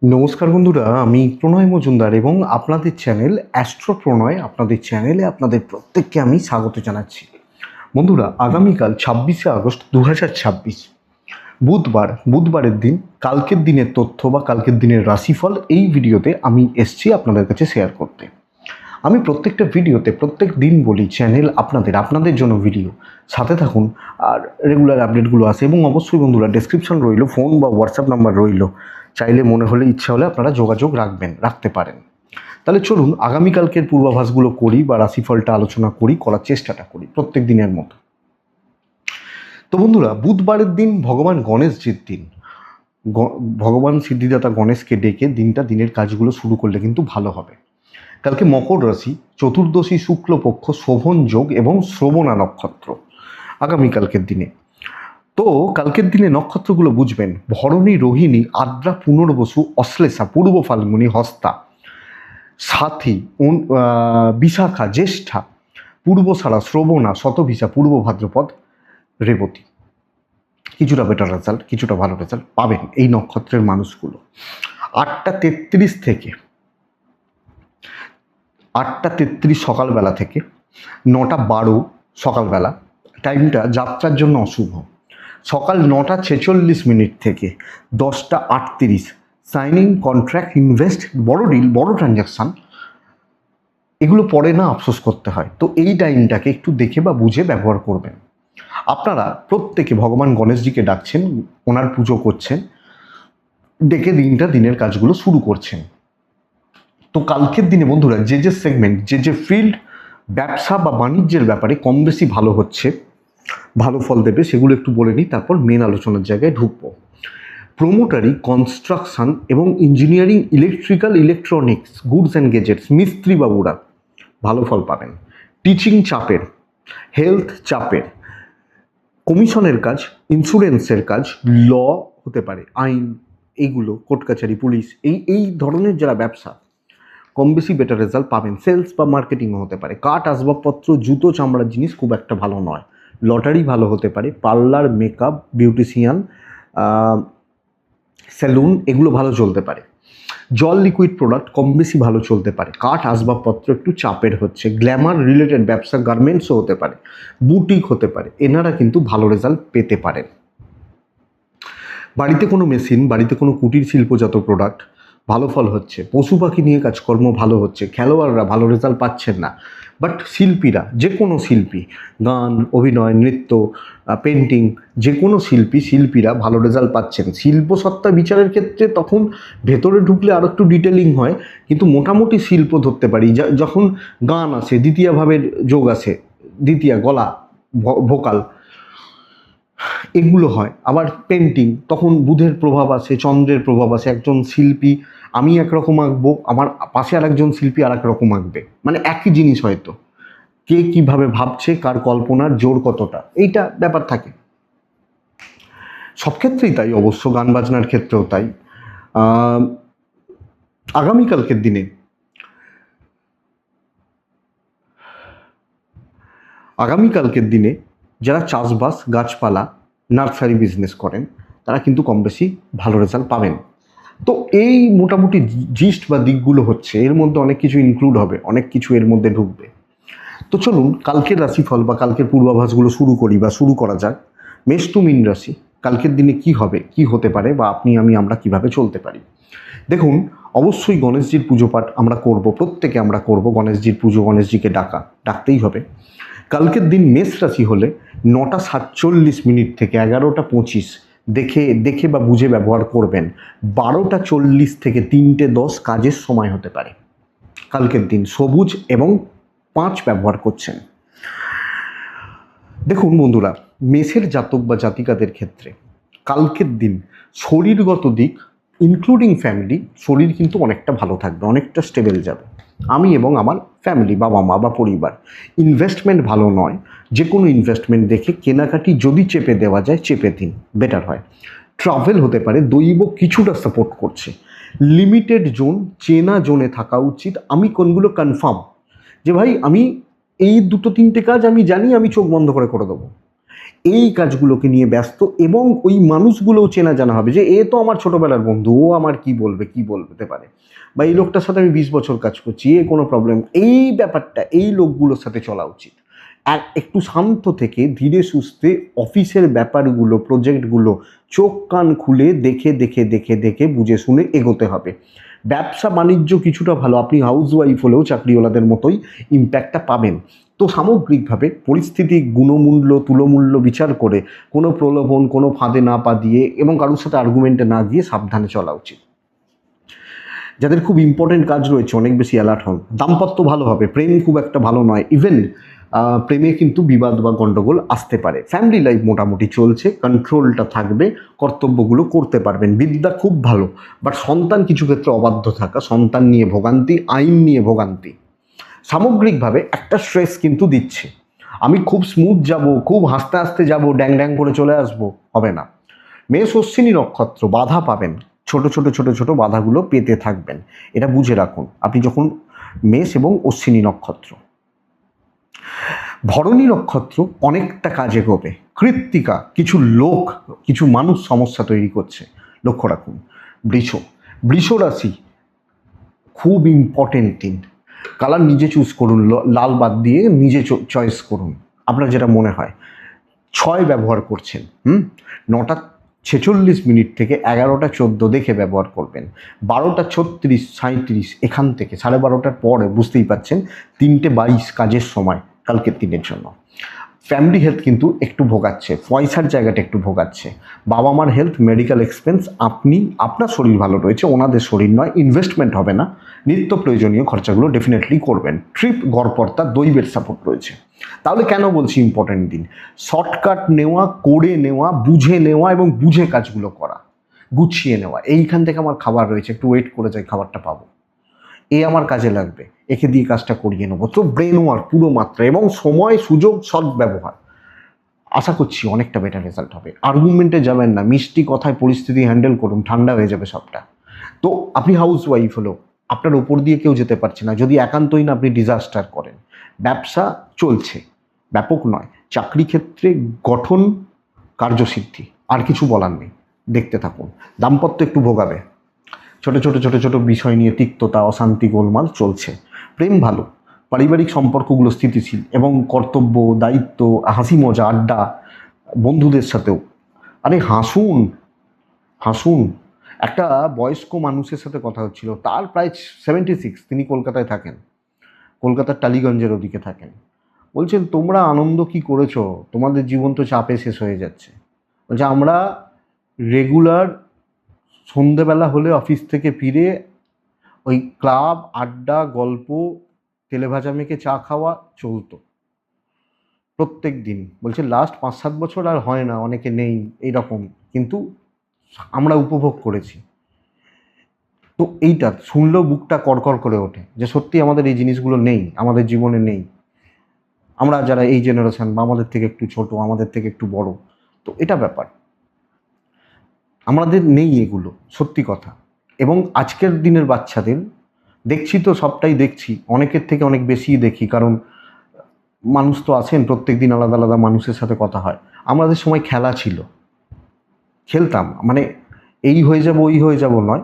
নমস্কার বন্ধুরা, আমি প্রণয় মজুমদার এবং আপনাদের চ্যানেল অ্যাস্ট্রো প্রণয় আপনাদের চ্যানেলে আপনাদের প্রত্যেককে আমি স্বাগত জানাচ্ছি। বন্ধুরা, আগামীকাল 26শে আগস্ট 2026 বুধবারের দিন কালকের দিনের তথ্য বা কালকের দিনের রাশিফল এই ভিডিওতে আমি এসছি আপনাদের কাছে শেয়ার করতে। আমি প্রত্যেকটা ভিডিওতে প্রত্যেক দিন বলি চ্যানেল আপনাদের জন্য ভিডিও সাথে থাকুন আর রেগুলার আপডেটগুলো আসে। এবং অবশ্যই বন্ধুরা, ডেসক্রিপশন রইল, ফোন বা হোয়াটসঅ্যাপ নাম্বার রইল, চাইলে মনে হলে ইচ্ছা হলে আপনারা যোগাযোগ রাখতে পারেন। তাহলে চলুন আগামীকালকের পূর্বাভাসগুলো করি বা রাশিফলটা আলোচনা করার চেষ্টাটা করি প্রত্যেক দিনের মতো। তো বন্ধুরা, বুধবারের দিন ভগবান গণেশজির দিন। ভগবান সিদ্ধিদাতা গণেশকে ডেকে দিনের কাজগুলো শুরু করলে কিন্তু ভালো হবে। কালকে মকর রাশি, চতুর্দশী শুক্লপক্ষ, শোভন যোগ এবং শ্রবণা নক্ষত্র আগামীকালকের দিনে। তো কালকের দিনে নক্ষত্রগুলো বুঝবেন: ভরণী, রোহিণী, আদ্রা, পুনর্বসু, অশ্লেষা, পূর্ব ফাল্গুনী, হস্তা, সাথী, বিশাখা, জ্যেষ্ঠা, পূর্বসারা, শ্রবণা, শতভিষা, পূর্ব ভাদ্রপদ, রেবতী। কিছুটা বেটার রেজাল্ট, কিছুটা ভালো রেজাল্ট পাবেন এই নক্ষত্রের মানুষগুলো। 8:33 থেকে 8:33 সকালবেলা থেকে 9:12 সকালবেলা, টাইমটা যাত্রার জন্য অশুভ। সকাল 9:46 থেকে 10:38 সাইনিং, কন্ট্রাক্ট, ইনভেস্ট, বড় ডিল, বড় ট্রানজ্যাকশান, এগুলো পরে না আফসোস করতে হয়। তো এই টাইমটাকে একটু দেখে বা বুঝে ব্যবহার করবেন। আপনারা প্রত্যেকে ভগবান গণেশজিকে ডাকছেন, ওনার পুজো করছেন, ডেকে দিনের কাজগুলো শুরু করছেন। তো কালকের দিনে বন্ধুরা, যে সেগমেন্ট, যে ফিল্ড, ব্যবসা বা বাণিজ্যের ব্যাপারে কম বেশি ভালো হচ্ছে, ভালো ফল দেবে, সেগুলো একটু বলে নিই, তারপর মেন আলোচনার জায়গায় ঢুকবো। প্রোমোটারি, কনস্ট্রাকশন এবং engineering, electrical, electronics, goods and gadgets, মিস্ত্রি বাবুরা ভালো ফল পাবেন। টিচিং চাপের, হেলথ চাপের, কমিশনের কাজ, ইন্স্যুরেন্সের কাজ, ল হতে পারে, আইন, এইগুলো, কোর্ট কাছারি, পুলিশ, এই ধরনের যারা ব্যবসা, কম বেশি বেটার রেজাল্ট পাবেন। সেলস বা মার্কেটিংও হতে পারে। কাঠ, আসবাবপত্র, জুতো, চামড়ার জিনিস খুব একটা ভালো নয়। লটারি ভালো হতে পারে। পার্লার, মেকআপ, বিউটিশিয়ান, সেলুন, এগুলো ভালো চলতে পারে। জল, লিকুইড প্রোডাক্ট কম বেশি ভালো চলতে পারে। কাঠ, আসবাবপত্র একটু চাপের হচ্ছে। গ্ল্যামার রিলেটেড ব্যবসা, গার্মেন্টসও হতে পারে, বুটিক হতে পারে, এনারা কিন্তু ভালো রেজাল্ট পেতে পারেন। বাড়িতে কোনো মেশিন, বাড়িতে কোনো কুটির শিল্পজাত প্রোডাক্ট ভালো ফল হচ্ছে। পশু পাখি নিয়ে কাজকর্ম ভালো হচ্ছে। খেলোয়াড়রা ভালো রেজাল্ট পাচ্ছেন না, বাট শিল্পীরা, যে কোনো শিল্পী, গান, অভিনয়, নৃত্য, পেন্টিং, যে কোনো শিল্পীরা ভালো রেজাল্ট পাচ্ছেন। শিল্পসত্তা বিচারের ক্ষেত্রে তখন ভেতরে ঢুকলে আরও একটু ডিটেলিং হয়, কিন্তু মোটামুটি শিল্প ধরতে পারি। যখন গান আসে, দ্বিতীয় ভাবের যোগ আসে, দ্বিতীয় গলা, ভোকাল, এগুলো হয়। আবার পেন্টিং, তখন বুধের প্রভাব আসে, চন্দ্রের প্রভাব আসে। একজন শিল্পী, আমি একরকম আঁকবো, আমার পাশে আর একজন শিল্পী আর এক রকম আঁকবে, মানে একই জিনিস হয়তো, কে কিভাবে ভাবছে, কার কল্পনার জোর কতটা, এইটা ব্যাপার থাকে। সব ক্ষেত্রেই তাই, অবশ্য গান বাজনার ক্ষেত্রেও তাই। আগামীকালকের দিনে যারা চাষবাস, গাছপালা, নার্সারি বিজনেস করেন, তারা কিন্তু কম বেশি ভালো রেজাল্ট পাবেন। তো এই মোটামুটি জিস্ট বা দিকগুলো হচ্ছে, এর মধ্যে অনেক কিছু ইনক্লুড হবে, অনেক কিছু এর মধ্যে ঢুকবে। তো চলুন কালকের রাশিফল বা কালকের পূর্বাভাসগুলো শুরু করা যাক। মেষ টু মীন রাশি, কালকের দিনে কি হবে, কি হতে পারে, বা আমরা কিভাবে চলতে পারি। দেখুন, অবশ্যই গণেশজির পুজো পাঠ আমরা করব, প্রত্যেকে আমরা করব। গণেশজির পুজো, গণেশজিকে ডাকতেই হবে। কালকের দিন মেষ রাশি হলে 9:47 থেকে 11:25 দেখে বা বুঝে ব্যবহার করবেন। 12:40 থেকে 3:10 কাজের সময় হতে পারে। কালকের দিন সবুজ এবং 5 ব্যবহার করছেন। দেখুন বন্ধুরা, মেষের জাতক বা জাতিকাদের ক্ষেত্রে কালকের দিন শরীরগত দিক ইনক্লুডিং ফ্যামিলি, শরীর কিন্তু অনেকটা ভালো থাকবে, অনেকটা স্টেবল যাবে। আমি এবং আমার ফ্যামিলি, বাবা মা বা পরিবার। ইনভেস্টমেন্ট ভালো নয়, যে কোনো ইনভেস্টমেন্ট দেখে কেনাকাটি যদি চেপে দেওয়া যায় চেপে দিন, বেটার হয়। ট্রাভেল হতে পারে, দৈব কিছুটা সাপোর্ট করছে। লিমিটেড জোন, চেনা জোনে থাকা উচিত। আমি কোনগুলো কনফার্ম যে ভাই আমি এই 2-3টে কাজ আমি জানি, আমি চোখ বন্ধ করে দেবো, এই কাজগুলোকে নিয়ে ব্যস্ত, এবং ওই মানুষগুলোও চেনা জানা হবে যে এ তো আমার ছোটোবেলার বন্ধু, ও আমার কি বলতে পারে, বা এই লোকটার সাথে আমি 20 বছর কাজ করছি, এ কোনো প্রবলেম, এই ব্যাপারটা এই লোকগুলোর সাথে চলা উচিত। আর একটু শান্ত থেকে ধীরে সুস্থে অফিসের ব্যাপারগুলো, প্রজেক্টগুলো চোখ কান খুলে দেখে দেখে দেখে দেখে বুঝে শুনে এগোতে হবে। ব্যবসা বাণিজ্য কিছুটা ভালো, আপনি হাউসওয়াইফ হলেও চাকরিওয়ালাদের মতোই ইম্প্যাক্টটা পাবেন। তো সামগ্রিকভাবে পরিস্থিতি গুণমূল্য তুলমূল্য বিচার করে কোনো প্রলোভন, কোনো ফাঁদে না পা দিয়ে এবং কারোর সাথে আর্গুমেন্টে না গিয়ে সাবধানে চলা উচিত। যাদের খুব ইম্পর্টেন্ট কাজ রয়েছে অনেক বেশি অ্যালার্ট হন। দাম্পত্য ভালো হবে, প্রেম খুব একটা ভালো নয়, ইভেন প্রেমে কিন্তু বিবাদ বা গণ্ডগোল আসতে পারে। ফ্যামিলি লাইফ মোটামুটি চলছে, কন্ট্রোলটা থাকবে, কর্তব্যগুলো করতে পারবেন। বিদ্যা খুব ভালো, বাট সন্তান কিছু ক্ষেত্রে অবাধ্য থাকা, সন্তান নিয়ে ভোগান্তি, আইন নিয়ে ভোগান্তি, সামগ্রিকভাবে একটা স্ট্রেস কিন্তু দিচ্ছে। আমি খুব স্মুথ যাব, খুব হাসতে হাসতে যাব, ড্যাং ড্যাং করে চলে আসবো, হবে না। মেষ অশ্বিনী নক্ষত্র, বাধা পাবেন, ছোট ছোট ছোট ছোট বাধাগুলো পেতে থাকবেন, এটা বুঝে রাখুন আপনি যখন মেষ এবং অশ্বিনী নক্ষত্র। ভরণী নক্ষত্র অনেকটা কাজ এগোবে। কৃত্তিকা কিছু লোক, কিছু মানুষ সমস্যা তৈরি করছে, লক্ষ্য রাখুন। বৃষ রাশি খুব ইম্পর্টেন্ট দিন। কালার নিজে চুজ করুন, লাল বাদ দিয়ে নিজে চয়েস করুন, আপনার যেটা মনে হয়। 6 ব্যবহার করছেন, 9:46 থেকে 11:14 দেখে ব্যবহার করবেন। 12:36, 37 এখান থেকে 12:30 পরে বুঝতেই পাচ্ছেন 3:22 কাজের সময় কালকের দিনের জন্য। ফ্যামিলি হেলথ কিন্তু একটু ভোগাচ্ছে, পয়সার জায়গাটা একটু ভোগাচ্ছে। বাবা মার হেলথ, মেডিকেল এক্সপেন্স, আপনার শরীর ভালো রয়েছে, ওনাদের শরীর নয়, ইনভেস্টমেন্ট হবে না, নিত্য প্রয়োজনীয় খরচাগুলো ডেফিনেটলি করবেন। ট্রিপ গড়পড়তা, দৈবের সাপোর্ট রয়েছে। তাহলে কেন বলছি ইম্পর্টেন্ট দিন? শর্টকাট নেওয়া, করে নেওয়া, বুঝে নেওয়া এবং বুঝে কাজগুলো করা, গুছিয়ে নেওয়া। এইখান থেকে আমার খাবার রয়েছে, একটু ওয়েট করে যাই, খাবারটা পাবো, এ আমার কাজে লাগবে, একে দিয়ে কাজটা করিয়ে নেবো। তো ব্রেন ওয়ার্ক পুরো মাত্রা এবং সময় সুযোগ সদ্ব্যবহার, আশা করছি অনেকটা বেটার রেজাল্ট হবে। আর্গুমেন্টে যাবেন না, মিষ্টি কথায় পরিস্থিতি হ্যান্ডেল করুন, ঠান্ডা হয়ে যাবে সবটা। তো আপনি হাউস ওয়াইফ হলো, আপনার ওপর দিয়ে কেউ যেতে পারছে না, যদি একান্তই না আপনি ডিজাস্টার করেন। ব্যবসা চলছে, ব্যাপক নয়। চাকরি ক্ষেত্রে গঠন, কার্যসিদ্ধি, আর কিছু বলার নেই, দেখতে থাকুন। দাম্পত্য একটু ভোগাবে, ছোট ছোট ছোট ছোট বিষয় নিয়ে তিক্ততা, অশান্তি, গোলমাল চলছে। প্রেম ভালো, পারিবারিক সম্পর্কগুলো স্থিতিশীল এবং কর্তব্য, দায়িত্ব, হাসি মজা, আড্ডা, বন্ধুদের সাথেও। আরে হাসুন হাসুন। একটা বয়স্ক মানুষের সাথে কথা হচ্ছিল, তার প্রায় 76, তিনি কলকাতায় থাকেন, কলকাতার টালিগঞ্জের ওদিকে থাকেন। বলছেন তোমরা আনন্দ কি করেছো, তোমাদের জীবন তো চাপে শেষ হয়ে যাচ্ছে। বলছে আমরা রেগুলার সন্ধেবেলা হলে অফিস থেকে ফিরে ওই ক্লাব, আড্ডা, গল্প, তেলেভাজা মেখে চা খাওয়া চলতো প্রত্যেক দিন। বলছে লাস্ট 5-7 বছর আর হয় না, অনেকে নেই এইরকম, কিন্তু আমরা উপভোগ করেছি। তো এইটা শুনলেও বুকটা কড়কড় করে ওঠে যে সত্যি আমাদের এই জিনিসগুলো নেই, আমাদের জীবনে নেই। আমরা যারা এই জেনারেশন বা আমাদের থেকে একটু ছোট, আমাদের থেকে একটু বড়, তো এটা ব্যাপার, আমাদের নেই এগুলো, সত্যি কথা। এবং আজকের দিনের বাচ্চাদের দেখছি, তো সবটাই দেখছি, অনেকের থেকে অনেক বেশিই দেখি, কারণ মানুষ তো আছেন, প্রত্যেক দিন আলাদা আলাদা মানুষের সাথে কথা হয়। আমাদের সময় খেলা ছিল, খেলতাম, মানে এই হয়ে যাব ওই হয়ে যাব নয়,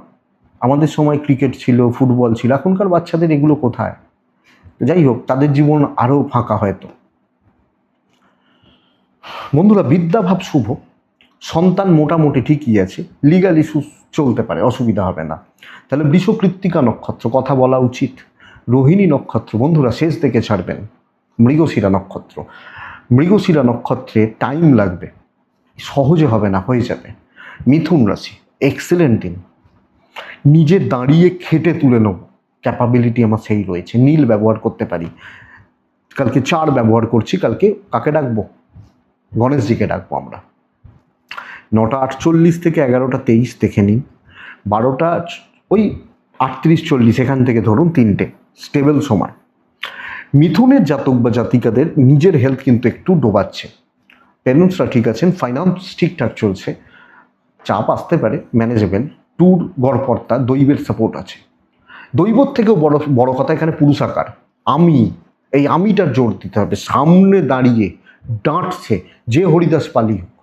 আমাদের সময় ক্রিকেট ছিল, ফুটবল ছিল। এখনকার বাচ্চাদের এগুলো কোথায়? যাই হোক, তাদের জীবন আরও ফাঁকা হয়তো। বন্ধুরা, বিদ্যাভাব শুভ, সন্তান মোটামুটি ঠিকই আছে, লিগাল ইস্যু চলতে পারে, অসুবিধা হবে না। তাহলে বৃষ কৃত্তিকা নক্ষত্র, কথা বলা উচিত। রোহিণী নক্ষত্র বন্ধুরা শেষ থেকে ছাড়বেন। মৃগশিরা নক্ষত্র, মৃগশিরা নক্ষত্রে টাইম লাগবে, সহজে হবে না, হয়ে যাবে। মিথুন রাশি এক্সেলেন্ট দিন, নিজে দাঁড়িয়ে খেটে তুলে নেব, ক্যাপাবিলিটি আমার সেই রয়েছে। নীল ব্যবহার করতে পারি, কালকে 4 ব্যবহার করছি। কালকে কাকে ডাকবো? গণেশজিকে ডাকবো আমরা। 9:48 থেকে 11:23 দেখে নিন। 12টা ওই 38-40 এখান থেকে ধরুন 3টে স্টেবল সময়। মিথুনের জাতক বা জাতিকাদের নিজের হেলথ কিন্তু একটু ডোবাচ্ছে। পেরেন্টসরা ঠিক আছেন, ফাইন্যান্স ঠিকঠাক চলছে, চাপ আসতে পারে, ম্যানেজেবল। ট্যুর গড়পড়তা, দৈবের সাপোর্ট আছে। দৈবর থেকেও বড় বড় কথা এখানে পুরুষাকার, আমি, এই আমিটার জোর দিতে হবে। সামনে দাঁড়িয়ে ডাঁটছে, যে হরিদাস পালি হোক।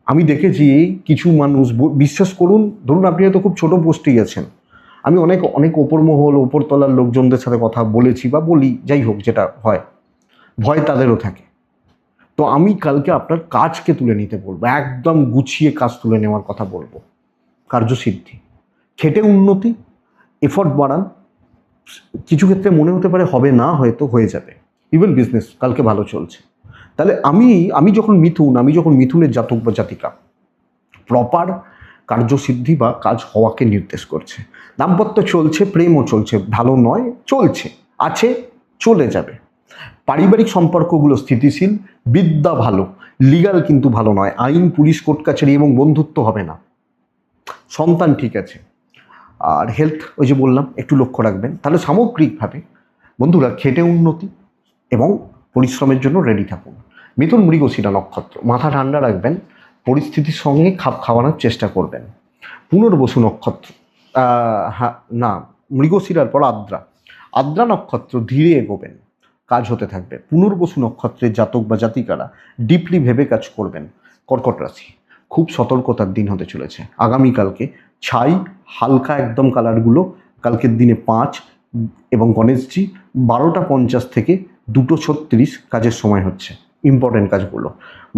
আমি দেখেছি কিছু মানুষ, বিশ্বাস করুন, ধরুন আপনি হয়তো খুব ছোট পোস্টেই আছেন, আমি অনেক অনেক ওপর মহল ওপরতলার লোকজনদের সাথে কথা বলেছি বা বলি, যাই হোক, যেটা হয়, ভয় তাদেরও থাকে। তো আমি কালকে আপনার কাজকে তুলে নিতে বলবো, একদম গুছিয়ে কাজ তুলে নেওয়ার কথা বলবো। কার্যসিদ্ধি, খেটে উন্নতি, এফর্ট বাড়ান। কিছু ক্ষেত্রে মনে হতে পারে হবে না, হয়তো হয়ে যাবে। ইভেন বিজনেস কালকে ভালো চলছে। তাহলে আমি যখন মিথুনের জাতক বা জাতিকা, প্রপার কার্যসিদ্ধি বা কাজ হওয়াকে নির্দেশ করছে। দাম্পত্য চলছে, প্রেমও চলছে, ভালো নয়, চলছে, আছে, চলে যাবে। পারিবারিক সম্পর্কগুলো স্থিতিশীল, বিদ্যা ভালো, লিগাল কিন্তু ভালো নয়, আইন, পুলিশ, কোর্ট কাছারি এবং বন্ধুত্ব হবে না। সন্তান ঠিক আছে। আর হেলথ, ওই যে বললাম, একটু লক্ষ্য রাখবেন। তাহলে সামগ্রিকভাবে বন্ধুরা খেটে উন্নতি এবং পরিশ্রমের জন্য রেডি থাকুন। মিথুন মৃগশিরা নক্ষত্র, মাথা ঠান্ডা রাখবেন, পরিস্থিতির সঙ্গে খাপ খাওয়ানোর চেষ্টা করবেন। পুনর্বসু নক্ষত্র, হ্যাঁ না, মৃগশিরার পর আদ্রা, আদ্রা নক্ষত্র, ধীরে এগোবেন, কাজ হতে থাকবে। পুনর্বসু নক্ষত্রের জাতক বা জাতিকারা ডিপলি ভেবে কাজ করবেন। কর্কট রাশি, খুব সতর্কতার দিন হতে চলেছে আগামীকালকে। ছাই হালকা একদম কালারগুলো কালকের দিনে 5 এবং গণেশজি 12:50 থেকে 2:36 কাজের সময় হচ্ছে। ইম্পর্টেন্ট কাজগুলো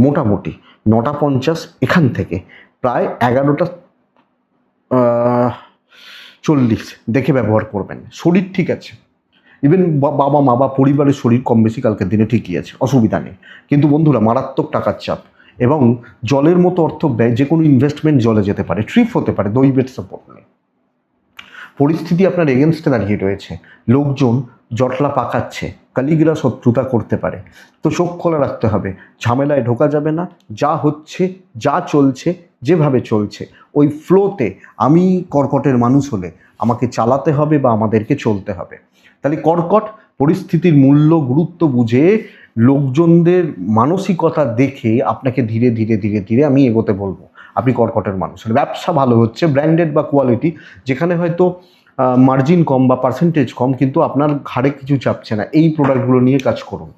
মোটামুটি 9:50 এখান থেকে প্রায় 11:40 দেখে ব্যবহার করবেন। শরীর ঠিক আছে, ইভেন বাবা মা বা পরিবারের শরীর কম বেশি কালকের দিনে ঠিকই আছে, অসুবিধা নেই। কিন্তু বন্ধুরা মারাত্মক টাকার চাপ এবং জলের মতো অর্থ ব্যয়, যে কোনো ইনভেস্টমেন্ট জলে যেতে পারে, ট্রিপ হতে পারে, দৈবের সাপোর্ট নেই। পরিস্থিতি আপনার এগেনস্টে দাঁড়িয়ে রয়েছে, লোকজন জটলা পাকাচ্ছে, কালিগরা শত্রুতা করতে পারে। তো চোখ খোলা রাখতে হবে, ঝামেলায় ঢোকা যাবে না। যা হচ্ছে, যা চলছে, যেভাবে চলছে, ওই ফ্লোতে আমি কর্কটের মানুষ হলে আমাকে চালাতে হবে বা আমাদেরকে চলতে হবে। তাহলে কর্কট পরিস্থিতির মূল্য গুরুত্ব বুঝে, লোকজনদের মানসিকতা দেখে আপনাকে ধীরে ধীরে ধীরে ধীরে আমি এগোতে বলবো। আপনি কর্কটের মানুষ, ব্যবসা ভালো হচ্ছে, ব্র্যান্ডেড বা কোয়ালিটি, যেখানে হয়তো মার্জিন কম বা পার্সেন্টেজ কম, কিন্তু আপনার ঘাড়ে কিছু চাপছে না, এই প্রোডাক্টগুলো নিয়ে কাজ করুন।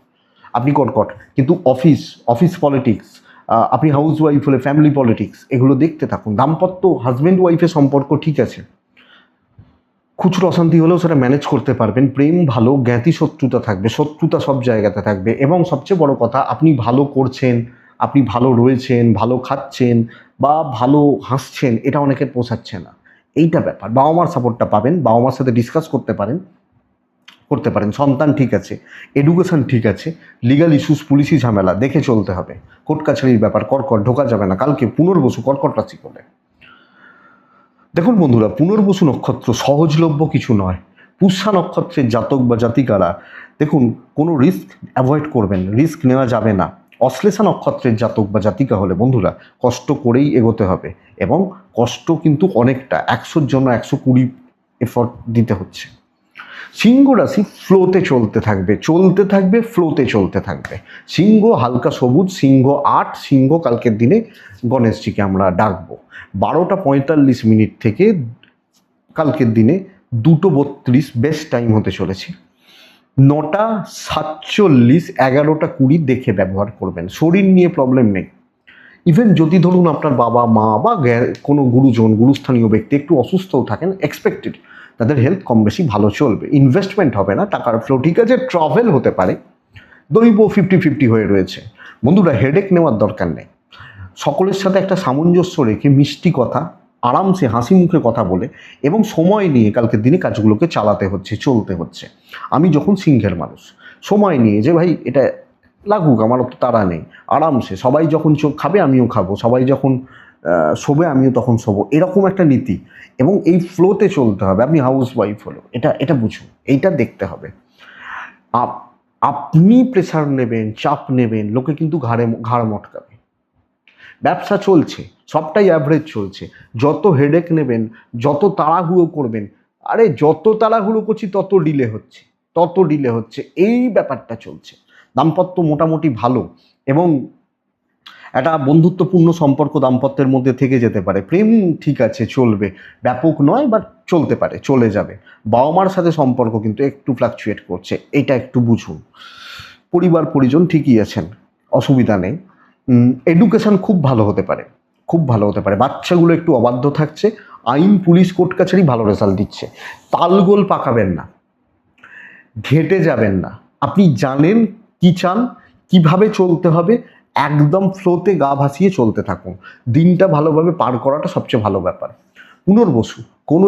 আপনি কর্কট। কিন্তু অফিস পলিটিক্স, আপনি হাউস ওয়াইফ হলে ফ্যামিলি পলিটিক্স, এগুলো দেখতে থাকুন। দাম্পত্য হাজব্যান্ড ওয়াইফের সম্পর্ক ঠিক আছে, খুচরো অশান্তি হলেও সেটা ম্যানেজ করতে পারবেন। প্রেম ভালো, জ্ঞাতি শত্রুতা থাকবে, শত্রুতা সব জায়গাতে থাকবে। এবং সবচেয়ে বড় কথা, আপনি ভালো করছেন, আপনি ভালো রয়েছেন, ভালো খাচ্ছেন বা ভালো হাসছেন, এটা অনেকের পোষাচ্ছে না, এইটা ব্যাপার। বাবা মার সাপোর্টটা পাবেন, বাবা মার সাথে ডিসকাস করতে পারেন। সন্তান ঠিক আছে, এডুকেশন ঠিক আছে, লিগাল ইস্যুস, পুলিশি ঝামেলা দেখে চলতে হবে। কোর্ট কাছারির ব্যাপার, কর্কট ঢোকা যাবে না। কালকে পুনর্বসু কর্কট রাশি করে। দেখুন বন্ধুরা, পুনর্বসু নক্ষত্র সহজলভ্য কিছু নয়। পুষ্যা নক্ষত্রের জাতক বা জাতিকারা দেখুন, কোনো রিস্ক অ্যাভয়েড করবেন, রিস্ক নেওয়া যাবে না। অশ্লেষা নক্ষত্রের জাতক বা জাতিকা হলে বন্ধুরা কষ্ট করেই এগোতে হবে, এবং কষ্ট কিন্তু অনেকটা, 100-র জন্য 120 এফর্ট দিতে হচ্ছে। সিংহ রাশি ফ্লোতে চলতে থাকবে, ফ্লোতে চলতে থাকবে। সিংহ হালকা সবুজ, সিংহ 8, সিংহ কালকের দিনে গণেশজিকে আমরা ডাকবো। 12:45 থেকে কালকের দিনে 2:32 বেস্ট টাইম হতে চলেছে। 9:47, 11:20 দেখে ব্যবহার করবেন। শরীর নিয়ে প্রবলেম নেই। ইভেন যদি ধরুন আপনার বাবা মা বা কোনো গুরুজন, গুরুস্থানীয় ব্যক্তি একটু অসুস্থও থাকেন, এক্সপেক্টেড তাদের হেলথ কম বেশি ভালো চলবে। ইনভেস্টমেন্ট হবে না, টাকার ফ্লো ঠিক আছে, ট্রাভেল হতে পারে। দৈব 50-50 হয়ে রয়েছে। বন্ধুরা হেডেক নেওয়ার দরকার নেই, সকলের সাথে একটা সামঞ্জস্য রেখে মিষ্টি কথা, আরামসে হাসি মুখে কথা বলে এবং সময় নিয়ে কালকের দিনে কাজগুলোকে চালাতে হচ্ছে, চলতে হচ্ছে। আমি যখন সিংহের মানুষ, সময় নিয়ে, যে ভাই এটা লাগুক, আমার অত তাড়া নেই, আরামসে সবাই যখন খাবে আমিও খাবো, সবাই যখন শোবে আমিও তখন শোবো, এরকম একটা নীতি। এবং এই ফ্লোতে চলতে হবে। আপনি হাউস ওয়াইফ হলো, এটা বুঝুন, এইটা দেখতে হবে। আপনি প্রেশার নেবেন, চাপ নেবেন, লোকে কিন্তু ঘাড় মটকাবে। ব্যবসা চলছে, সবটাই অ্যাভারেজ চলছে। যত হেডেক নেবেন, যত তাড়াহুড়ো করবেন, আরে যত তাড়াহুড়ো করছি তত ডিলে হচ্ছে, এই ব্যাপারটা চলছে। দাম্পত্য মোটামুটি ভালো এবং একটা বন্ধুত্বপূর্ণ সম্পর্ক দাম্পত্যের মধ্যে থেকে যেতে পারে। প্রেম ঠিক আছে, চলবে, ব্যাপক নয়, বাট চলতে পারে, চলে যাবে। বাবা মার সাথে সম্পর্ক কিন্তু একটু ফ্লাকচুয়েট করছে, এটা একটু বুঝুন। পরিবার পরিজন ঠিকই আছেন, অসুবিধা নেই। এডুকেশন খুব ভালো হতে পারে, খুব ভালো হতে পারে। বাচ্চাগুলো একটু অবাধ্য থাকছে, আইন পুলিশ কোর্ট কাছারি ভালো রেজাল্ট দিচ্ছে। তালগোল পাকাবেন না, ঘেঁটে যাবেন না। আপনি জানেন কি চান, কিভাবে চলতে হবে, একদম ফ্লোতে গা ভাসিয়ে চলতে থাকুন। দিনটা ভালোভাবে পার করাটা সবচেয়ে ভালো ব্যাপার। পুনর্বসু কোনো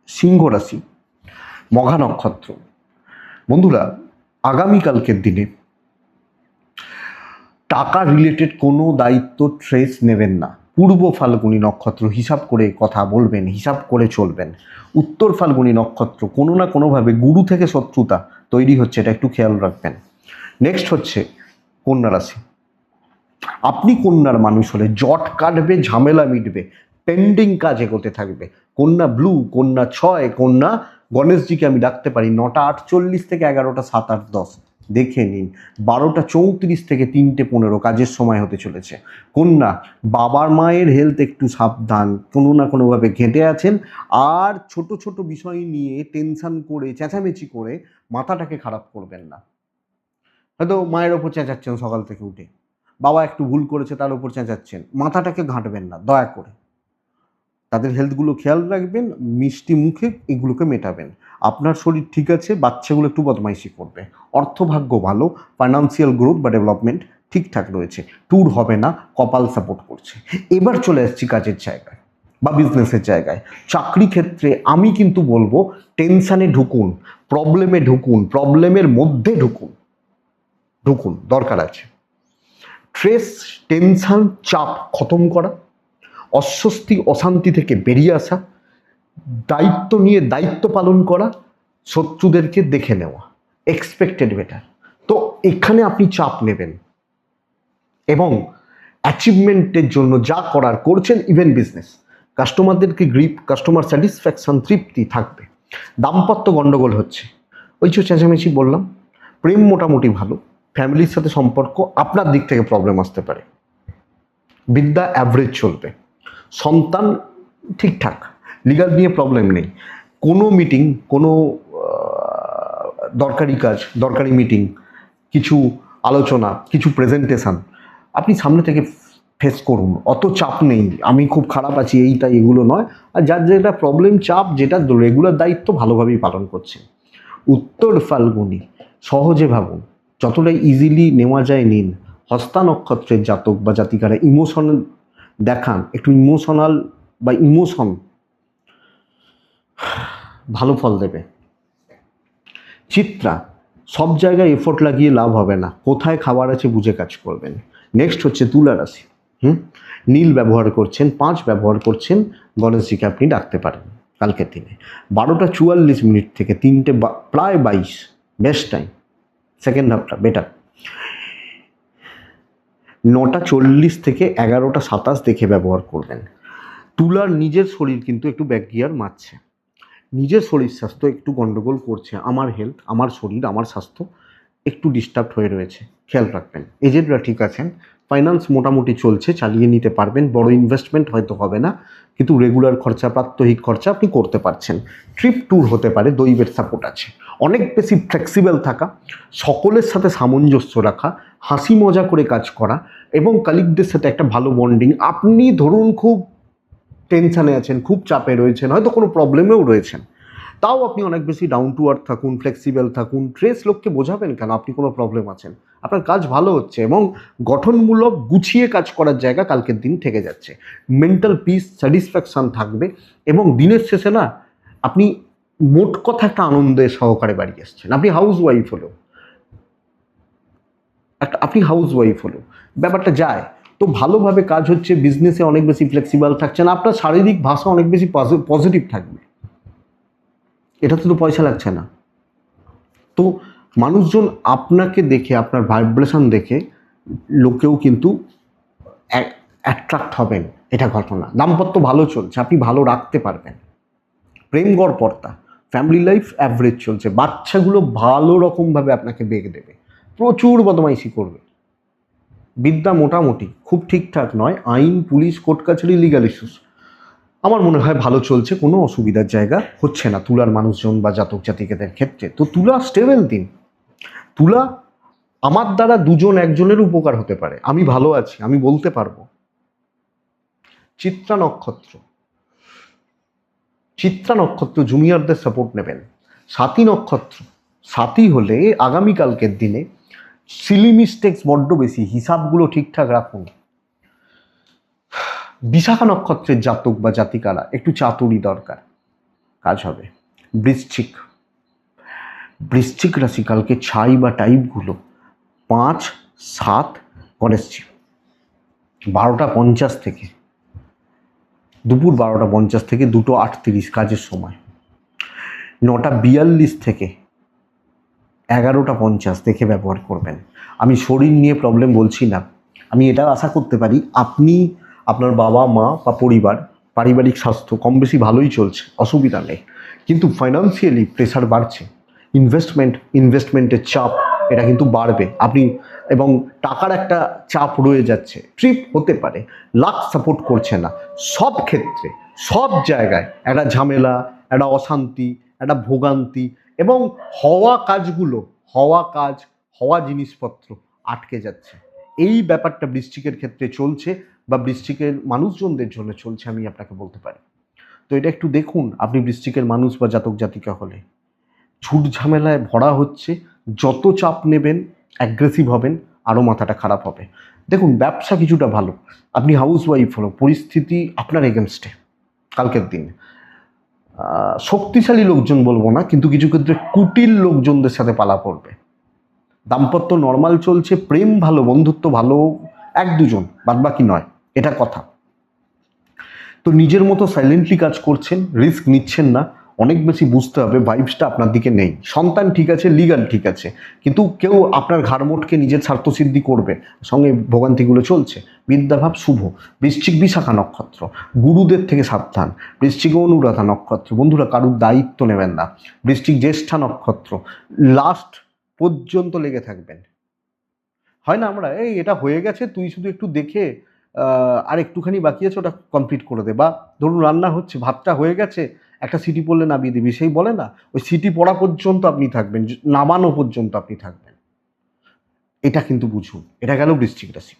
সিংহ রাশি, মঘা নক্ষত্র। বন্ধুরা, আগামীকালকের দিনে টাকা রিলেটেড কোনো দায়িত্ব ট্রেস নেবেন না। পূর্ব ফাল্গুনী নক্ষত্র, হিসাব করে কথা বলবেন, হিসাব করে চলবেন। উত্তর ফাল্গুনী নক্ষত্র, কোনো না কোনোভাবে গুরু থেকে শত্রুতা তৈরি হচ্ছে, এটা একটু খেয়াল রাখবেন। নেক্সট হচ্ছে কন্যা রাশি। আপনি কন্যার মানুষ হলে জট কাটবে, ঝামেলা মিটবে, পেন্ডিং কাজ এগোতে থাকবে। কন্যা ব্লু, কন্যা 6, কন্যা গণেশজিকে আমি ডাকতে পারি 9টা 48 থেকে 11টা 7-8-10, দেখে নিন। 12টা 34 থেকে 3টে 15 কাজের সময় হতে চলেছে। কন্যা, বাবার মায়ের হেলথ একটু সাবধান, কোনো না কোনোভাবে ঘেঁটে আছেন। আর ছোট ছোট বিষয় নিয়ে টেনশন করে চেঁচামেচি করে মাথাটাকে খারাপ করবেন না। হয়তো মায়ের ওপর চেঁচাচ্ছেন সকাল থেকে উঠে, বাবা একটু ভুল করেছে তার উপর চেঁচাচ্ছেন, মাথাটাকে ঘাঁটবেন না দয়া করে। তাদের হেলথগুলো খেয়াল রাখবেন, মিষ্টি মুখে এগুলোকে মেটাবেন। আপনার শরীর ঠিক আছে, বাচ্চাগুলো একটু বদমাইশি করবে। অর্থভাগ্য ভালো, ফাইন্যান্সিয়াল গ্রোথ বা ডেভেলপমেন্ট ঠিকঠাক রয়েছে, ট্যুর হবে না, কপাল সাপোর্ট করছে। এবার চলে আসছি কাজের জায়গায় বা বিজনেসের জায়গায়। চাকরি ক্ষেত্রে আমি কিন্তু বলবো টেনশানে ঢুকুন, প্রবলেমে ঢুকুন, প্রবলেমের মধ্যে ঢুকুন, দরকার আছে। স্ট্রেস, টেনশন, চাপ খতম করা, অস্বস্তি অশান্তি থেকে বেরিয়ে আসা, দায়িত্ব নিয়ে দায়িত্ব পালন করা, শত্রুদেরকে দেখে নেওয়া, এক্সপেক্টেড বেটার। তো এখানে আপনি চাপ নেবেন এবং অ্যাচিভমেন্টের জন্য যা করার করছেন। ইভেন বিজনেস, কাস্টমারদেরকে গ্রিপ, কাস্টমার স্যাটিসফ্যাকশন, তৃপ্তি থাকবে। দাম্পত্য গণ্ডগোল হচ্ছে, ওই যে চেঁচামেচি বললাম। প্রেম মোটামুটি ভালো, ফ্যামিলির সাথে সম্পর্ক আপনার দিক থেকে প্রবলেম আসতে পারে। বিদ্যা অ্যাভারেজ চলবে, সন্তান ঠিকঠাক, লিগাল নিয়ে প্রবলেম নেই। কোনো মিটিং, কোনো দরকারি কাজ, দরকারি মিটিং, কিছু আলোচনা, কিছু প্রেজেন্টেশন আপনি সামনে থেকে ফেস করুন, অত চাপ নেই আমি খুব খারাপ আছি এইটা, এগুলো নয়। আর যার যেটা প্রবলেম, চাপ, যেটা রেগুলার দায়িত্ব ভালোভাবেই পালন করছে। উত্তর ফাল্গুনি, সহজে ভাবুন, যতটা ইজিলি নেওয়া যায় নিন। হস্তা নক্ষত্রের জাতক বা জাতিকারা ইমোশনাল দেখান, একটু ইমোশনাল বা ইমোশন ভালো ফল দেবে। চিত্রা, সব জায়গায় এফোর্ট লাগিয়ে লাভ হবে না, কোথায় খাবার আছে বুঝে কাজ করবেন। নেক্সট হচ্ছে তুলা রাশি। নীল ব্যবহার করছেন, 5 ব্যবহার করছেন, গণেশজিকে আপনি ডাকতে পারেন কালকের দিনে। 12টা 44 থেকে 3টে প্রায় 22, বেস্ট টাইম, সেকেন্ড হাফটা বেটার। 9টা 40 থেকে 11টা 27 দেখে ব্যবহার করবেন। তুলার নিজের শরীর কিন্তু একটু ব্যাক গিয়ার মারছে, নিজের শরীর স্বাস্থ্য একটু গন্ডগোল করছে। আমার হেলথ, আমার শরীর, আমার স্বাস্থ্য একটু ডিস্টার্ব হয়ে রয়েছে, খেয়াল রাখবেন। এজেন্টরা ঠিক আছেন, ফাইন্যান্স মোটামুটি চলছে, চালিয়ে নিতে পারবেন। বড় ইনভেস্টমেন্ট হয়তো হবে না, কিন্তু রেগুলার খরচা, প্রাত্যহিক খরচা আপনি করতে পারছেন। ট্রিপ ট্যুর হতে পারে, দৈবের সাপোর্ট আছে। অনেক বেশি ফ্লেক্সিবল থাকা, সকলের সাথে সামঞ্জস্য রাখা, হাসি মজা করে কাজ করা এবং কালিগদের সাথে একটা ভালো বন্ডিং। আপনি ধরুন খুব টেনশানে আছেন, খুব চাপে রয়েছেন, হয়তো কোনো প্রবলেমেও রয়েছেন, তাও আপনি অনেক বেশি ডাউন টু আর্থ থাকুন, ফ্লেক্সিবল থাকুন। ট্রেস লোককে বোঝাবেন কেন আপনি কোনো প্রবলেম আছেন, আপনার কাজ ভালো হচ্ছে এবং গঠনমূলক গুছিয়ে কাজ করার জায়গা কালকের দিন থেকে যাচ্ছে। মেন্টাল পিস, স্যাটিসফ্যাকশান থাকবে এবং দিনের শেষে না আপনি মোট কথা একটা আনন্দের সহকারে বাড়ি আসছেন। আপনি হাউস ওয়াইফ হলেও ব্যাপারটা যায়, তো ভালোভাবে কাজ হচ্ছে, বিজনেসে অনেক বেশি ফ্লেক্সিবল থাকছেন, আপনার শারীরিক ভাষা অনেক বেশি পজিটিভ থাকবে। এটাতে তো পয়সা লাগছে না। তো মানুষজন আপনাকে দেখে, আপনার ভাইব্রেশন দেখে লোকেও কিন্তু অ্যাট্রাক্ট হবেন, এটা ঘটনা। দাম্পত্য ভালো চলছে, আপনি ভালো রাখতে পারবেন। প্রেম গড়পড়তা, ফ্যামিলি লাইফ অ্যাভারেজ চলছে। বাচ্চাগুলো ভালো রকমভাবে আপনাকে বেগ দেবে, প্রচুর বদমাইশি করবে। বিদ্যা মোটামুটি, খুব ঠিকঠাক নয়। আইন পুলিশ কোর্ট কাছারি, লিগাল ইস্যুস আমার মনে হয় ভালো চলছে, কোনো অসুবিধার জায়গা হচ্ছে না তুলার মানুষজন বা জাতক জাতিকাদের ক্ষেত্রে। তো তুলা স্টেবল দিন। তুলা, আমার দ্বারা দুজন একজনের উপকার হতে পারে, আমি ভালো আছি, আমি বলতে পারবো। চিত্রা নক্ষত্র, চিত্রা নক্ষত্র জুনিয়রদের সাপোর্ট নেবেন। সাথী নক্ষত্র, সাথী হলে আগামীকালকের দিনে সিলি মিস্টেক্স বড্ড বেশি, হিসাবগুলো ঠিকঠাক রাখুন। বিশাখা নক্ষত্রের জাতক বা জাতিকারা একটু চাতুরি দরকার, কাজ হবে। বৃশ্চিক, বৃশ্চিক রাশি কালকে ছাই বা টাইপগুলো 5-7 গণেশজি 12:50 থেকে দুপুর 12:50 থেকে 2:38 কাজের সময়, 9:42 থেকে 11:50 দেখে ব্যবহার করবেন। আমি শরীর নিয়ে প্রবলেম বলছি না, আমি এটা আশা করতে পারি আপনি, আপনার বাবা মা বা পরিবার, পারিবারিক স্বাস্থ্য কম বেশি ভালোই চলছে, অসুবিধা নেই, কিন্তু ফাইন্যান্সিয়ালি প্রেশার বাড়ছে, ইনভেস্টমেন্টের চাপ এটা কিন্তু বাড়বে আপনি, এবং টাকার একটা চাপ রয়ে যাচ্ছে, ট্রিপ হতে পারে, লাক সাপোর্ট করছে না, সব ক্ষেত্রে সব জায়গায় একটা ঝামেলা, একটা অশান্তি, একটা ভোগান্তি, এবং হওয়া জিনিসপত্র আটকে যাচ্ছে। এই ব্যাপারটা বৃশ্চিকের ক্ষেত্রে চলছে, বা বৃশ্চিকের মানুষজনদের জন্য চলছে, আমি আপনাকে বলতে পারি। তো এটা একটু দেখুন, আপনি বৃশ্চিকের মানুষ বা জাতক জাতিকা হলে ছুট ঝামেলায় ভরা হচ্ছে, যত চাপ নেবেন, অ্যাগ্রেসিভ হবেন, আরও মাথাটা খারাপ হবে। দেখুন, ব্যবসা কিছুটা ভালো, আপনি হাউস ওয়াইফ হলো, পরিস্থিতি আপনার এগেনস্টে কালকের দিন। শক্তিশালী লোকজন বলবো না, কিন্তু কিছু ক্ষেত্রে কুটিল লোকজনদের সাথে পালা পড়বে। দাম্পত্য নর্মাল চলছে, প্রেম ভালো, বন্ধুত্ব ভালো, 1-2 জন, বাদবাকি নয়, এটা কথা। তো নিজের মতো সাইলেন্টলি কাজ করছেন, রিস্ক নিচ্ছেন না, অনেক বেশি বুঝতে হবে ভাইবসটা আপনার দিকে নেই। সন্তান ঠিক আছে, লিগাল ঠিক আছে, কিন্তু কেউ আপনার ঘাড়মোটকে নিজের স্বার্থসিদ্ধি করবে, সঙ্গে ভোগান্তিগুলো চলছে। বিদ্যাভাব শুভ। বৃশ্চিক বিশাখা নক্ষত্র, গুরুদের থেকে সাবধান। বৃশ্চিক অনুরাধা নক্ষত্র, বন্ধুরা কারুর দায়িত্ব নেবেন না। বৃশ্চিক জ্যেষ্ঠা নক্ষত্র, লাস্ট পর্যন্ত লেগে থাকবেন। হয় না, আমরা এই এটা হয়ে গেছে, তুই শুধু একটু দেখে আর একটুখানি বাকি আছে, ওটা কমপ্লিট করে দে, বা ধরুন রান্না হচ্ছে, ভাতটা হয়ে গেছে, একটা সিটি পড়লে নামিয়ে দিবি, সেই বলে না, ওই সিটি পড়া পর্যন্ত আপনি থাকবেন, নামানো পর্যন্ত আপনি থাকবেন। এটা কিন্তু বুঝুন। এটা গেল বৃশ্চিক রাশি।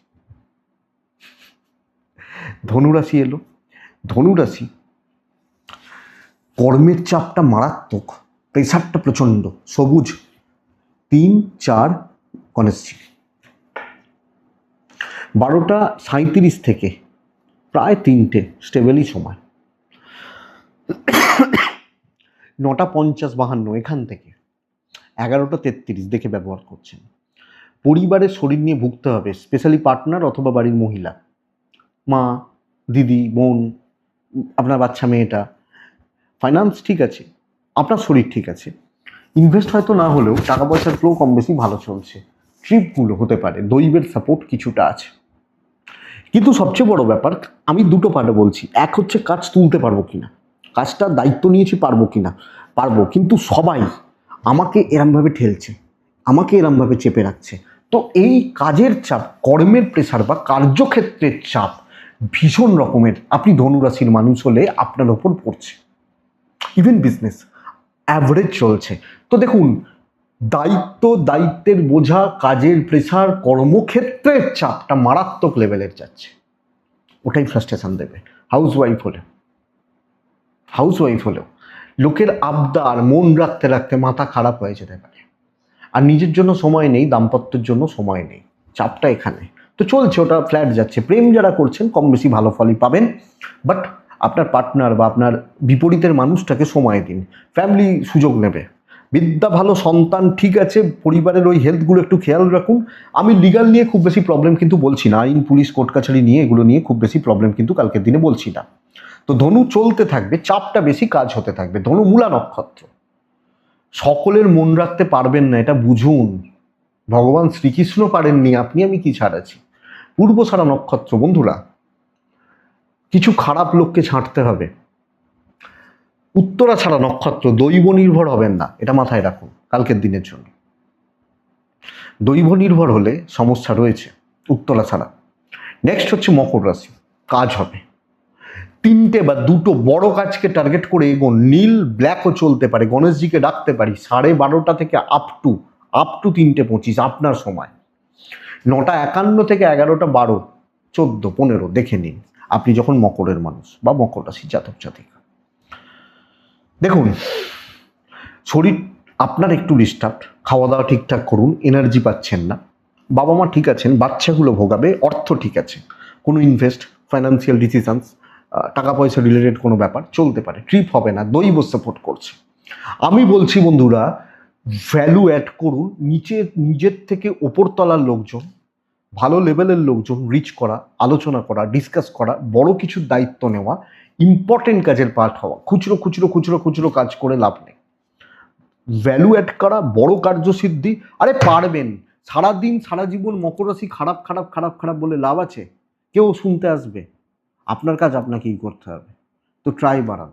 ধনুরাশি এলো। ধনুরাশি, কর্মের চাপটা মারাত্মক, প্রেশারটা প্রচণ্ড। সবুজ 3-4 গণেশজি 12:37 থেকে প্রায় 3টে স্টেবেলই সময়, 9:50-52 এখান থেকে 11:33 দেখে ব্যবহার করছেন। পরিবারের শরীর নিয়ে ভুগতে হবে, স্পেশালি পার্টনার অথবা বাড়ির মহিলা, মা, দিদি, বোন, আপনার বাচ্চা মেয়েটা। ফাইন্যান্স ঠিক আছে, আপনার শরীর ঠিক আছে, ইনভেস্ট হয়তো না হলেও টাকা পয়সার ফ্লো কম বেশি ভালো চলছে, ট্রিপগুলো হতে পারে, দৈবের সাপোর্ট কিছুটা আছে। কিন্তু সবচেয়ে বড় ব্যাপার, আমি দুটো পার্টে বলছি, এক হচ্ছে কাজ তুলতে পারবো কিনা, কাজটার দায়িত্ব নিয়েছি পারবো কিনা, পারবো, কিন্তু সবাই আমাকে এরমভাবে ঠেলছে, আমাকে এরমভাবে চেপে রাখছে। তো এই কাজের চাপ, কর্মের প্রেশার বা কার্যক্ষেত্রের চাপ ভীষণ রকমের আপনি ধনুরাশির মানুষ হলে আপনার ওপর পড়ছে। ইভেন বিজনেস অ্যাভারেজ চলছে। তো দেখুন, দায়িত্বের বোঝা, কাজের প্রেশার, কর্মক্ষেত্রের চাপটা মারাত্মক লেভেলের যাচ্ছে, ওটাই ফ্রাস্ট্রেশন দেবে। হাউস ওয়াইফ হলেও লোকের আবদার মন রাখতে রাখতে মাথা খারাপ হয়ে যেতে পারে, আর নিজের জন্য সময় নেই, দাম্পত্যের জন্য সময় নেই, চাপটা এখানে। তো চলছে, ওটা ফ্ল্যাট যাচ্ছে। প্রেম যারা করছেন কম বেশি ভালো ফলই পাবেন, বাট আপনার পার্টনার বা আপনার বিপরীতের মানুষটাকে সময় দিন, ফ্যামিলি সুযোগ নেবে। বিদ্যা ভালো, সন্তান ঠিক আছে, পরিবারের ওই হেলথগুলো একটু খেয়াল রাখুন। আমি লিগাল নিয়ে খুব বেশি প্রবলেম কিন্তু বলছি না, আইন, পুলিশ, কোর্ট কাছারি নিয়ে, এগুলো নিয়ে খুব বেশি প্রবলেম কিন্তু কালকের দিনে বলছি না। তো ধনু চলতে থাকবে, চাপটা বেশি, কাজ হতে থাকবে। ধনু মূলা নক্ষত্র, সকলের মন রাখতে পারবেন না, এটা বুঝুন। ভগবান শ্রীকৃষ্ণ পারেননি, আপনি আমি কি ছাড়াছি। পূর্বসারা নক্ষত্র, বন্ধুরা কিছু খারাপ লোককে ছাঁটতে হবে। উত্তরা ছাড়া নক্ষত্র, দৈব নির্ভর হবেন না, এটা মাথায় রাখুন কালকের দিনের জন্য। দৈব নির্ভর হলে সমস্যা রয়েছে, উত্তরা ছাড়া। নেক্সট হচ্ছে মকর রাশি, কাজ হবে। 3টে বা 2টো বড় কাজকে টার্গেট করে এগোন। নীল ব্ল্যাকও চলতে পারে, গণেশজিকে ডাকতে পারি 12:30 থেকে আপ টু আপ টু 3:25 আপনার সময়। 9:51 থেকে 11:12, 14, 15 দেখে নিন আপনি যখন মকরের মানুষ বা মকর রাশি জাতক জাতিকা। দেখুন, শরীর আপনার একটু ডিস্টার্ব, খাওয়া দাওয়া ঠিকঠাক করুন, এনার্জি পাচ্ছেন না, বাবা মা ঠিক আছেন, বাচ্চাগুলো ভোগাবে, অর্থ ঠিক আছে, কোনো ইনভেস্ট, ফাইন্যান্সিয়াল ডিসিশনস, টাকা পয়সা রিলেটেড কোনো ব্যাপার চলতে পারে, ট্রিপ হবে না, দৈব সাপোর্ট করছে। আমি বলছি বন্ধুরা, ভ্যালু অ্যাড করুন, নিজের থেকে ওপরতলার লোকজন, ভালো লেভেলের লোকজন রিচ করা, আলোচনা করা, ডিসকাস করা, বড় কিছুর দায়িত্ব নেওয়া, ইম্পর্টেন্ট কাজের পার্ট হওয়া। খুচরো খুচরো খুচরো খুচরো কাজ করে লাভ নেই। ভ্যালু অ্যাড করা, বড় কার্যসিদ্ধি, আরে পারবেন। সারাদিন সারা জীবন মকর রাশি খারাপ খারাপ খারাপ খারাপ বলে লাভ আছে? কেউ শুনতে আসবে? আপনার কাজ আপনাকেই করতে হবে। তো ট্রাই বাড়ান,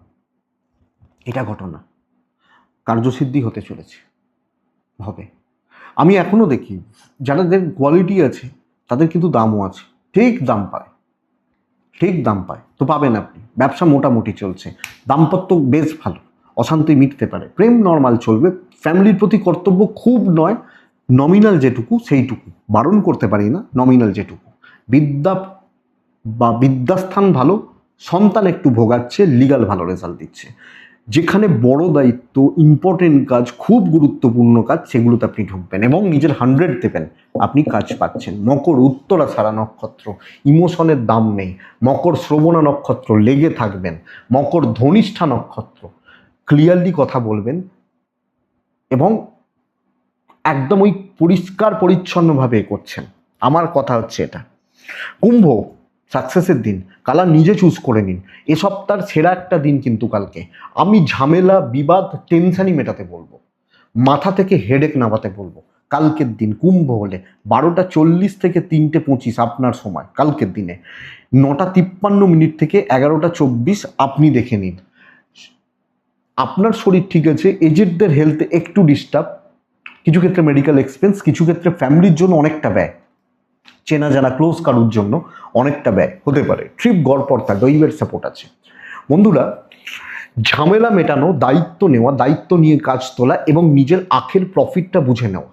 এটা ঘটনা, কার্যসিদ্ধি হতে চলেছে, হবে। আমি এখনো দেখি যাদের কোয়ালিটি আছে তাদের কিন্তু দামও আছে, ঠিক দাম পায়, ঠিক দাম পায়। তো পাবেন আপনি, ব্যবসা মোটামুটি চলছে, দাম্পত্য বেশ ভালো, অশান্তি মিটতে পারে, প্রেম নর্মাল চলবে, ফ্যামিলির প্রতি কর্তব্য খুব নয়, নমিনাল যেটুকু সেইটুকু, বারণ করতে পারি না, নমিনাল যেটুকু। বিদ্যা বা বিদ্যাস্থান ভালো, সন্তান একটু ভোগাচ্ছে, লিগাল ভালো রেজাল্ট দিচ্ছে। যেখানে বড় দায়িত্ব, ইম্পর্টেন্ট কাজ, খুব গুরুত্বপূর্ণ কাজ, সেগুলোতে আপনি ঢুকবেন এবং নিজের 100 দেবেন, আপনি কাজ পাচ্ছেন। মকর উত্তরা সারা নক্ষত্র, ইমোশনের দাম নেই। মকর শ্রবণা নক্ষত্র, লেগে থাকবেন। মকর ধনিষ্ঠা নক্ষত্র, ক্লিয়ারলি কথা বলবেন এবং একদম ওই পরিষ্কার পরিচ্ছন্নভাবে করছেন। আমার কথা হচ্ছে এটা। কুম্ভ, সাকসেসের দিন, কালার নিজে চুজ করে নিন। এ সপ্তাহের সেরা একটা দিন কিন্তু কালকে। আমি ঝামেলা, বিবাদ, টেনশনই মেটাতে বলবো, মাথা থেকে হেডেক নামাতে বলবো। কালকের দিন কুম্ভ হলে 12:40 থেকে 3:25 আপনার সময়, কালকের দিনে 9:53 থেকে 11:24 আপনি দেখে নিন। আপনার শরীর ঠিক আছে, এজেডদের হেলথে একটু ডিস্টার্ব, কিছু ক্ষেত্রে মেডিকেল এক্সপেন্স, কিছু ক্ষেত্রে ফ্যামিলির জন্য অনেকটা ব্যয়, চেনা জানা ক্লোজ কারুর জন্য অনেকটা ব্যয় হতে পারে। ট্রিপ গড়পড়তা, দৈবের সাপোর্ট আছে। বন্ধুরা, ঝামেলা মেটানো, দায়িত্ব নেওয়া, দায়িত্ব নিয়ে কাজ তোলা এবং নিজের আখের প্রফিটটা বুঝে নেওয়া।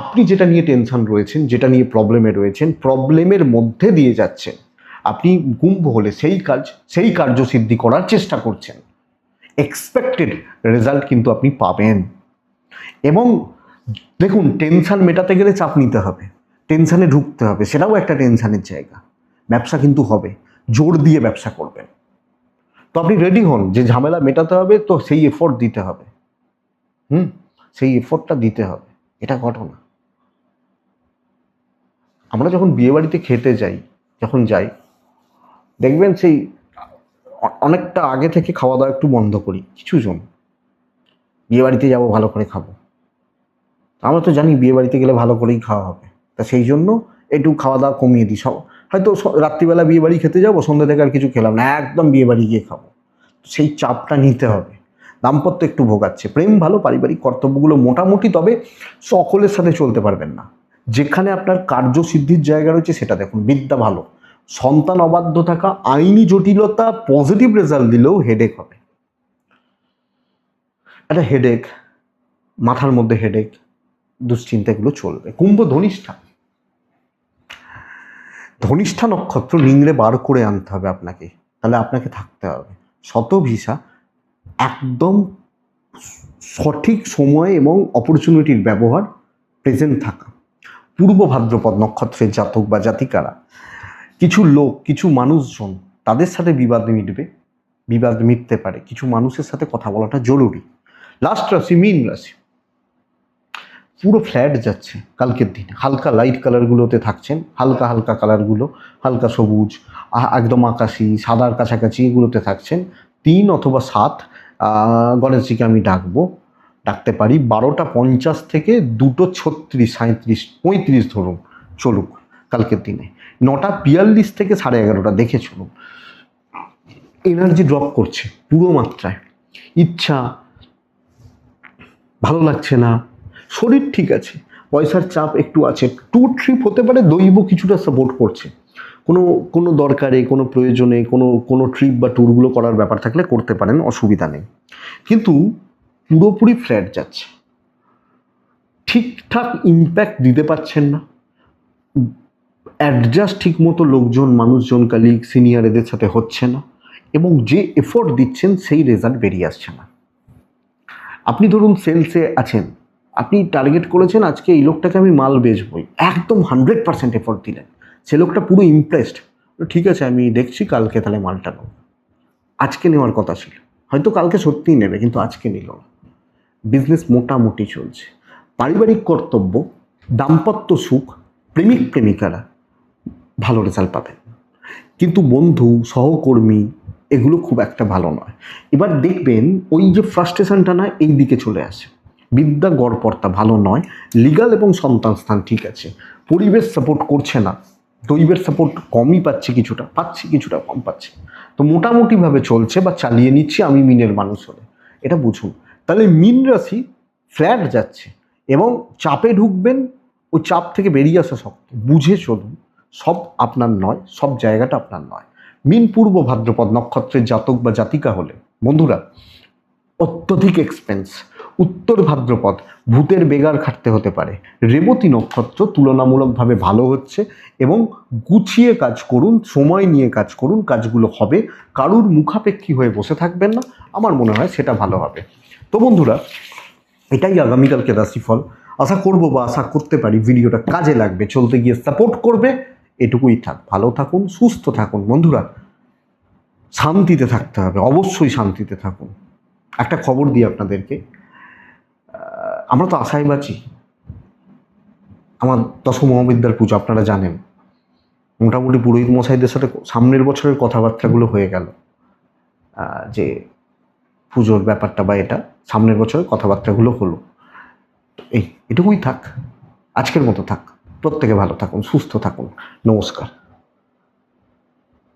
আপনি যেটা নিয়ে টেনশন রয়েছেন, যেটা নিয়ে প্রবলেমে রয়েছেন, প্রবলেমের মধ্যে দিয়ে যাচ্ছেন, আপনি কুম্ভ হলে সেই কার্যসিদ্ধি করার চেষ্টা করছেন। এক্সপেক্টেড রেজাল্ট কিন্তু আপনি পাবেন। এবং দেখুন, টেনশন মেটাতে গেলে চাপ নিতে হবে, টেনশনে ঢুকতে হবে, সেটাও একটা টেনশনের জায়গা। ব্যবসা কিন্তু হবে, জোর দিয়ে ব্যবসা করবেন। তো আপনি রেডি হন, যে ঝামেলা মেটাতে হবে, তো সেই এফোর্ট দিতে হবে, সেই এফোর্টটা দিতে হবে, এটা ঘটনা। আমরা যখন বিয়েবাড়িতে খেতে যাই, দেখবেন সেই অনেকটা আগে থেকে খাওয়া দাওয়া একটু বন্ধ করি। কিছু জন বিয়েবাড়িতে যাবো, ভালো করে খাবো, আমরা তো জানি বিয়েবাড়িতে গেলে ভালো করেই খাওয়া হবে, তা সেই জন্য একটু খাওয়া দাওয়া কমিয়ে দিই। সব হয়তো রাত্রিবেলা বিয়েবাড়ি খেতে যাবো, সন্ধ্যা থেকে আর কিছু খেলাম না, একদম বিয়েবাড়ি গিয়ে খাবো। সেই চাপটা নিতে হবে। দাম্পত্য একটু ভোগাচ্ছে, প্রেম ভালো, পারিবারিক কর্তব্যগুলো মোটামুটি, তবে সকলের সাথে চলতে পারবেন না। যেখানে আপনার কার্যসিদ্ধির জায়গা রয়েছে সেটা দেখুন। বিদ্যা ভালো, সন্তান অবাধ্য থাকা, আইনি জটিলতা, পজিটিভ রেজাল্ট দিলেও হেডেক হবে, একটা হেডেক, মাথার মধ্যে হেডেক, দুশ্চিন্তাগুলো চলবে। কুম্ভ ধনিষ্ঠা নক্ষত্র নিংড়ে বার করে আনতে হবে আপনাকে, তাহলে আপনাকে থাকতে হবে। শতভিসা, একদম সঠিক সময় এবং অপরচুনিটির ব্যবহার, প্রেজেন্ট থাকা। পূর্ব ভাদ্রপদ নক্ষত্রের জাতক বা জাতিকারা, কিছু লোক, কিছু মানুষজন, তাদের সাথে বিবাদ মিটতে পারে। কিছু মানুষের সাথে কথা বলাটা জরুরি। লাস্ট রাশি মীন রাশি, পুরো ফ্ল্যাট যাচ্ছে কালকের দিনে। হালকা লাইট কালারগুলোতে থাকছেন, হালকা হালকা কালারগুলো, হালকা সবুজ, একদম আকাশি, সাদার কাছাকাছি, এগুলোতে থাকছেন। 3 অথবা 7 গণেশজিকে আমি ডাকতে পারি। 12:50 থেকে 2:36, 37, 35 ধরুন, চলুক কালকের দিনে। 9:42 থেকে 11:30 দেখে চলুন। এনার্জি ড্রপ করছে পুরো মাত্রায়, ইচ্ছা ভালো লাগছে না, শরীর ঠিক আছে, পয়সার চাপ একটু আছে, ট্যুর ট্রিপ হতে পারে, দৈব কিছুটা সাপোর্ট করছে। কোনো দরকারে, কোনো প্রয়োজনে, কোনো ট্রিপ বা ট্যুরগুলো করার ব্যাপার থাকলে করতে পারেন, অসুবিধা নেই। কিন্তু পুরোপুরি ফ্ল্যাট যাচ্ছে, ঠিকঠাক ইম্প্যাক্ট দিতে পারছেন না, অ্যাডজাস্ট ঠিক মতো লোকজন, মানুষজন, কালিগ, সিনিয়র এদের সাথে হচ্ছে না, এবং যে এফোর্ট দিচ্ছেন সেই রেজাল্ট বেরিয়ে আসছে না। আপনি ধরুন সেলসে আছেন, আপনি টার্গেট করেছেন আজকে এই লোকটাকে আমি মাল বেচবই, একদম 100% এফোর্ট দিলেন, সে লোকটা পুরো ইমপ্রেসড, ঠিক আছে আমি দেখছি কালকে তাহলে মালটা নেব। আজকে নেওয়ার কথা ছিল, হয়তো কালকে সত্যিই নেবে কিন্তু আজকে নিল না। বিজনেস মোটামুটি চলছে। পারিবারিক কর্তব্য, দাম্পত্য সুখ, প্রেমিক প্রেমিকারা ভালো রেজাল্ট পাবেন, কিন্তু বন্ধু, সহকর্মী এগুলো খুব একটা ভালো নয়। এবার দেখবেন ওই যে ফ্রাস্ট্রেশনটা না এই দিকে চলে আসে। বিদ্যা গড়পড়তা ভালো নয়। লিগাল এবং সন্তান স্থান ঠিক আছে, পরিবেশ সাপোর্ট করছে না, দৈবের সাপোর্ট কমই পাচ্ছি, কিছুটা কম পাচ্ছি, তো মোটামুটিভাবে চলছে বা চালিয়ে নিচ্ছি আমি মিনের মানুষ হলে, এটা বুঝুন। তাহলে মিন রাশি ফ্ল্যাট যাচ্ছে এবং চাপে ঢুকবেন, ওই চাপ থেকে বেরিয়ে আসা শক্ত, বুঝে চলুন। সব আপনার নয়, সব জায়গাটা আপনার নয়। মিন পূর্ব ভাদ্রপদ নক্ষত্রের জাতক বা জাতিকা হলে বন্ধুরা অত্যধিক এক্সপেন্স। উত্তর ভাদ্রপদ ভূতের বেগার খাটতে হতে পারে। রেবতী নক্ষত্র তুলনামূলকভাবে ভালো হচ্ছে, এবং গুছিয়ে কাজ করুন, সময় নিয়ে কাজ করুন, কাজগুলো হবে। কারুর মুখাপেক্ষী হয়ে বসে থাকবেন না, আমার মনে হয় সেটা ভালো হবে। তো বন্ধুরা, এটাই আগামীকালকে রাশিফল। আশা করব বা আশা করতে পারি ভিডিওটা কাজে লাগবে, চলতে গিয়ে সাপোর্ট করবে। এটুকুই থাক, ভালো থাকুন, সুস্থ থাকুন বন্ধুরা, শান্তিতে থাকতে হবে, অবশ্যই শান্তিতে থাকুন। একটা খবর দিই আপনাদেরকে, আমরা তো আশায় বাঁচি। আমার দশম মহাবিদ্যার পুজো আপনারা জানেন, মোটামুটি পুরোহিত মশাইদের সাথে সামনের বছরের কথাবার্তাগুলো হয়ে গেল, যে পুজোর ব্যাপারটা বা এটা সামনের বছরের কথাবার্তাগুলো হলো। এটুকুই থাক, আজকের মতো থাক। প্রত্যেকে ভালো থাকুন, সুস্থ থাকুন। নমস্কার।